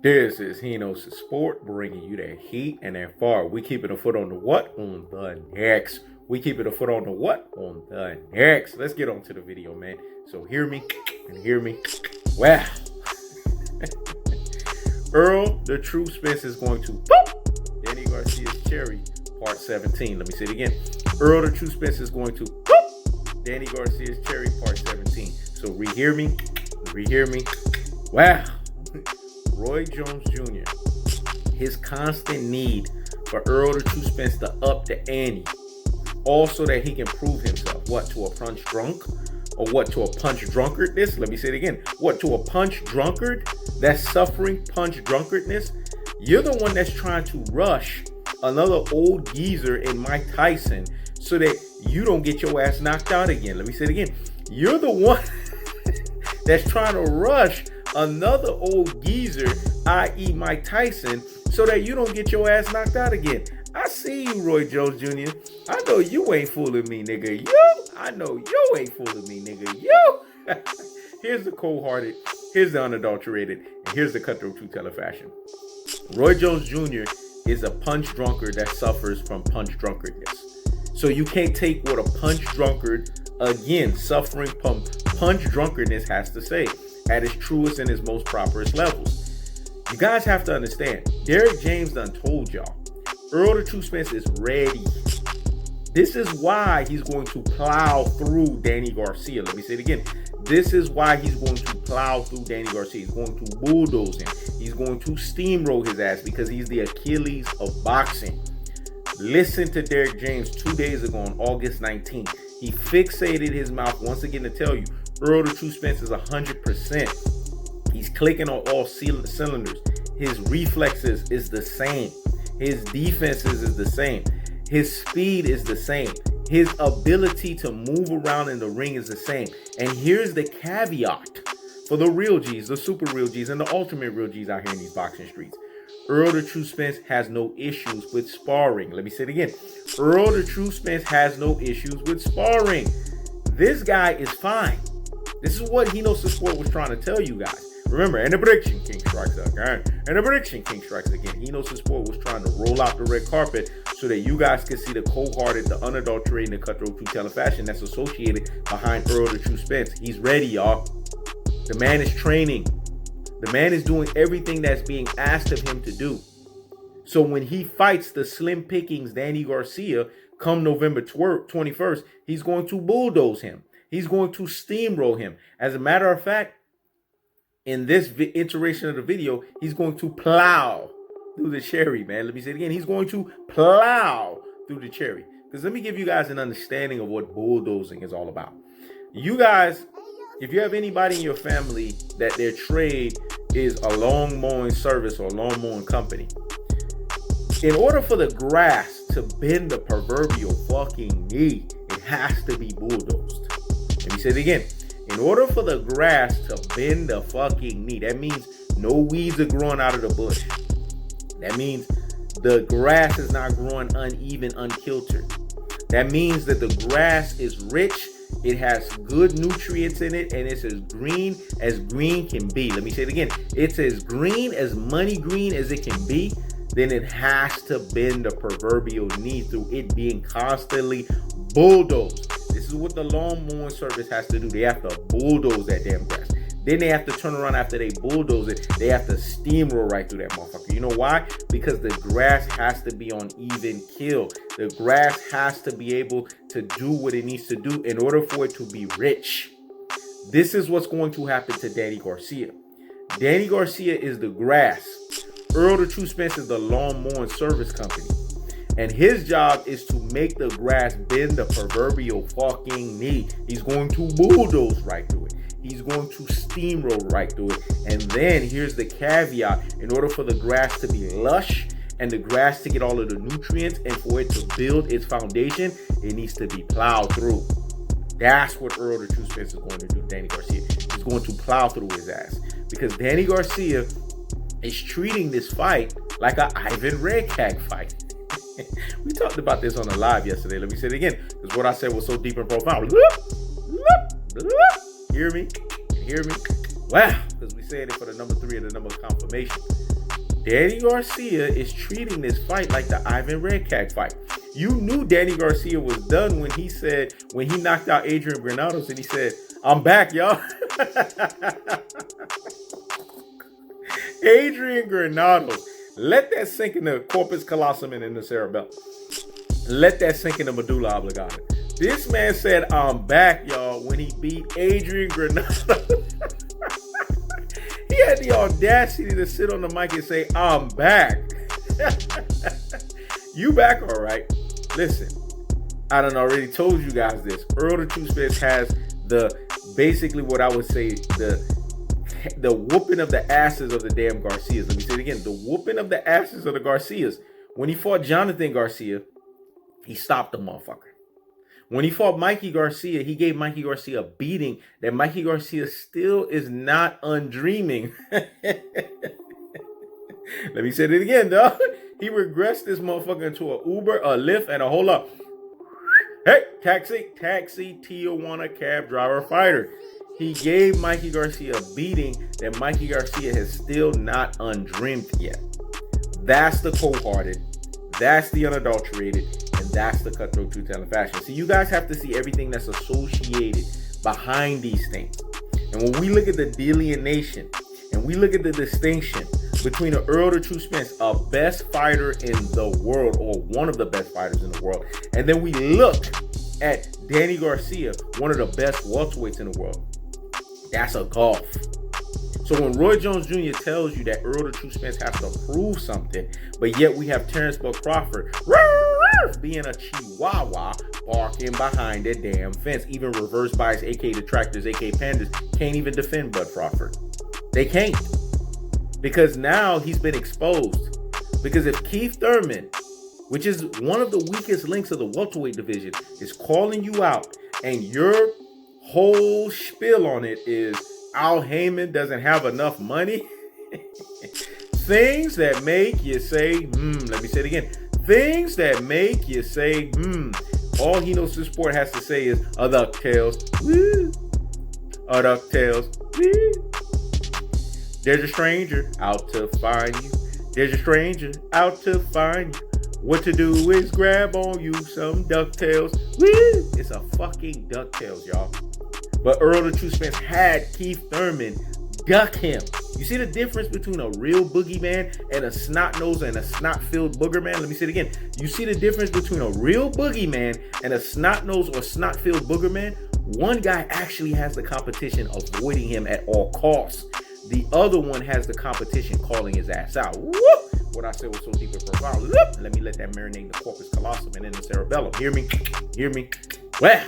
This is Hino's Sport, bringing you that heat and that far. We keeping a foot on the what? On the next. We keeping a foot on the what? On the next. Let's get on to the video, man. So hear me and hear me. Wow. Errol, the true Spence is going to boop. Danny Garcia's cherry, part 17. Let me say it again. Errol, the true Spence is going to boop. Danny Garcia's cherry, part 17. So rehear me. Rehear me. Wow. Roy Jones Jr., his constant need for Errol the True Spence to up the ante, also that he can prove himself. What, to a punch drunk? Or what, to a punch drunkardness? Let me say it again. What, to a punch drunkard that's suffering punch drunkardness? You're the one that's trying to rush another old geezer in Mike Tyson so that you don't get your ass knocked out again. Let me say it again. You're the one that's trying to rush another old geezer, i.e. Mike Tyson, so that you don't get your ass knocked out again. I see you, Roy Jones Jr. I know you ain't fooling me, nigga. I know you ain't fooling me, nigga. Here's the cold-hearted, here's the unadulterated, and here's the cutthroat true teller fashion. Roy Jones Jr. is a punch drunkard that suffers from punch drunkardness. So you can't take what a punch drunkard, again, suffering from punch drunkardness, has to say at its truest and its most properest levels. You guys have to understand, Derrick James done told y'all, Errol the True Spence is ready. This is why he's going to plow through Danny Garcia. Let me say it again. This is why he's going to plow through Danny Garcia. He's going to bulldoze him. He's going to steamroll his ass because he's the Achilles of boxing. Listen to Derrick James 2 days ago on August 19th. He fixated his mouth once again to tell you, Errol the True Spence is 100%. He's clicking on all cylinders. His reflexes is the same. His defenses is the same. His speed is the same. His ability to move around in the ring is the same. And here's the caveat for the real G's, the super real G's, and the ultimate real G's out here in these boxing streets. Errol the True Spence has no issues with sparring. Let me say it again. Errol the True Spence has no issues with sparring. This guy is fine. This is what Hino's Sport was trying to tell you guys. Remember, and the prediction king strikes again. And the prediction king strikes again. Hino's Sport was trying to roll out the red carpet so that you guys could see the cold-hearted, the unadulterated, and the cutthroat true teller fashion that's associated behind Errol the True Spence. He's ready, y'all. The man is training. The man is doing everything that's being asked of him to do. So when he fights the slim pickings Danny Garcia come November 21st, he's going to bulldoze him. He's going to steamroll him. As a matter of fact, in this iteration of the video, he's going to plow through the cherry, man. Let me say it again. He's going to plow through the cherry. Because let me give you guys an understanding of what bulldozing is all about. You guys, if you have anybody in your family that their trade is a lawn mowing service or a lawn mowing company, in order for the grass to bend the proverbial fucking knee, it has to be bulldozed. Let me say it again. In order for the grass to bend the fucking knee, that means no weeds are growing out of the bush. That means the grass is not growing uneven, unkiltered. That means that the grass is rich, it has good nutrients in it, and it's as green can be. Let me say it again. It's as green, as money green as it can be. Then it has to bend the proverbial knee through it being constantly bulldozed. This is what the lawn mowing service has to do. They have to bulldoze that damn grass. Then they have to turn around after they bulldoze it. They have to steamroll right through that motherfucker. You know why? Because the grass has to be on even kill. The grass has to be able to do what it needs to do in order for it to be rich. This is what's going to happen to Danny Garcia. Danny Garcia is the grass. Errol the True Spence is the lawn mowing service company. And his job is to make the grass bend the proverbial fucking knee. He's going to bulldoze right through it. He's going to steamroll right through it. And then here's the caveat. In order for the grass to be lush and the grass to get all of the nutrients and for it to build its foundation, it needs to be plowed through. That's what Errol the True Spence is going to do, Danny Garcia. He's going to plow through his ass. Because Danny Garcia is treating this fight like a Ivan Redkach fight. We talked about this on the live yesterday. Let me say it again, because what I said was so deep and profound. Hear me? Hear me? Wow, because we said it for the number 3 and the number of confirmation. Danny Garcia is treating this fight like the Ivan Redkach fight. You knew Danny Garcia was done when he knocked out Adrian Granados and he said, "I'm back, y'all." Adrian Granados. Let that sink in the corpus callosum and in the cerebellum. Let that sink in the medulla oblongata. This man said, "I'm back, y'all," when he beat Adrian Granados. He had the audacity to sit on the mic and say, "I'm back." You back, all right? Listen, I done already told you guys this. Errol the True Spence has basically what I would say, the whooping of the asses of the damn Garcias. Let me say it again. The whooping of the asses of the Garcias. When he fought Jonathan Garcia, he stopped the motherfucker. When he fought Mikey Garcia, he gave Mikey Garcia a beating that Mikey Garcia still is not undreaming. Let me say it again, dog. He regressed this motherfucker into a Uber, a Lyft, and a hold up. Hey, taxi, Tijuana cab driver fighter. He gave Mikey Garcia a beating that Mikey Garcia has still not undreamed yet. That's the cold-hearted. That's the unadulterated. And that's the cutthroat truth-telling fashion. See, you guys have to see everything that's associated behind these things. And when we look at the delineation and we look at the distinction between Errol the True Spence, a best fighter in the world, or one of the best fighters in the world, and then we look at Danny Garcia, one of the best welterweights in the world, that's a gulf. So when Roy Jones Jr. tells you that Errol the True Spence has to prove something, but yet we have Terrence Bud Crawford being a chihuahua barking behind the damn fence, even reverse bias, aka detractors, aka pandas, can't even defend Bud Crawford. They can't. Because now he's been exposed. Because if Keith Thurman, which is one of the weakest links of the welterweight division, is calling you out, and your whole spiel on it is Al Heyman doesn't have enough money, things that make you say, let me say it again. Things that make you say, all he knows to sport has to say is a DuckTales, woo, a DuckTales, woo. There's a stranger out to find you. There's a stranger out to find you. What to do is grab on you some DuckTales. Woo! It's a fucking DuckTales, y'all. But Errol the True Spence had Keith Thurman duck him. You see the difference between a real boogeyman and a snot-nosed and a snot-filled boogerman? Let me say it again. You see the difference between a real boogeyman and a snot-nosed or snot-filled boogerman? One guy actually has the competition avoiding him at all costs. The other one has the competition calling his ass out. Whoop! What I said was so deep and profound. Whoop! Let me let that marinate in the corpus callosum and in the cerebellum. Hear me? Hear me? Well,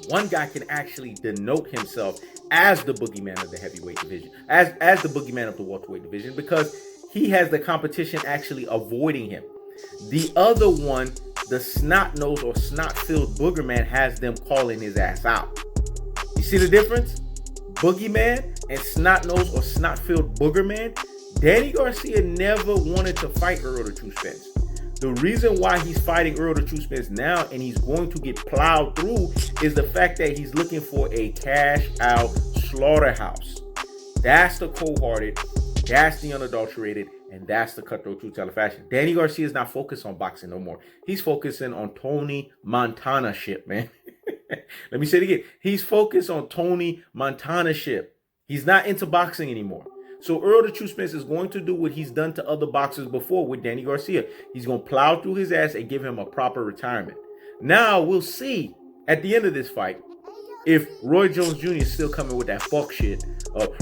one guy can actually denote himself as the boogeyman of the heavyweight division, as the boogeyman of the welterweight division, because he has the competition actually avoiding him. The other one, the snot-nosed or snot-filled boogerman, has them calling his ass out. You see the difference? Boogeyman and snot-nosed or snot-filled boogerman. Danny Garcia never wanted to fight Errol the True Spence. The reason why he's fighting Errol the True Spence now and he's going to get plowed through is the fact that he's looking for a cash-out slaughterhouse. That's the cold-hearted, that's the unadulterated, and that's the cutthroat truth-telling fashion. Danny Garcia is not focused on boxing no more. He's focusing on Tony Montana shit, man. Let me say it again. He's focused on Tony Montana shit. He's not into boxing anymore. So Errol the True Spence is going to do what he's done to other boxers before with Danny Garcia. He's going to plow through his ass and give him a proper retirement. Now we'll see at the end of this fight if Roy Jones Jr. is still coming with that fuck shit.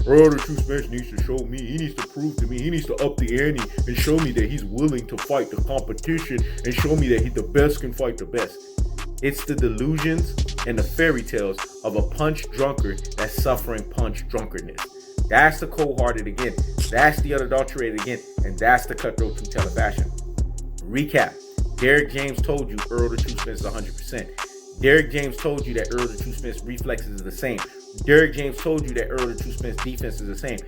Errol the True Spence needs to show me. He needs to prove to me. He needs to up the ante and show me that he's willing to fight the competition and show me that the best can fight the best. It's the delusions and the fairy tales of a punch drunkard that's suffering punch drunkardness. That's the cold-hearted again. That's the unadulterated again. And that's the cutthroat truth-telling fashion. Recap. Derrick James told you Errol the True Spence is 100%. Derrick James told you that Errol the True Spence reflexes is the same. Derrick James told you that Errol the True Spence defense is the same.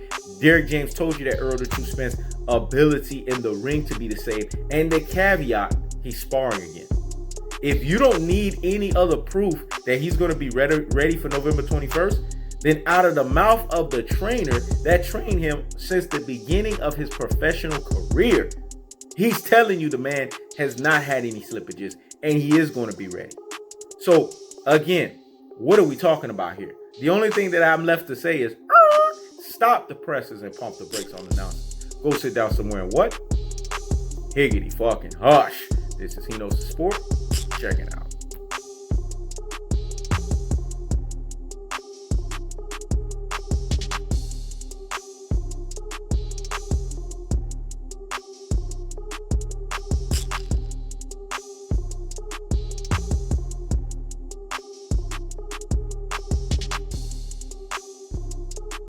Derrick James told you that Errol the True Spence ability in the ring to be the same. And the caveat, he's sparring again. If you don't need any other proof that he's going to be ready for November 21st, Then out of the mouth of the trainer that trained him since the beginning of his professional career, he's telling you the man has not had any slippages and he is going to be ready. So again, what are we talking about here? The only thing that I'm left to say is stop the presses and pump the brakes on the announcers. Go sit down somewhere and what? Higgity fucking hush. This is He Knows the Sport. Check it out.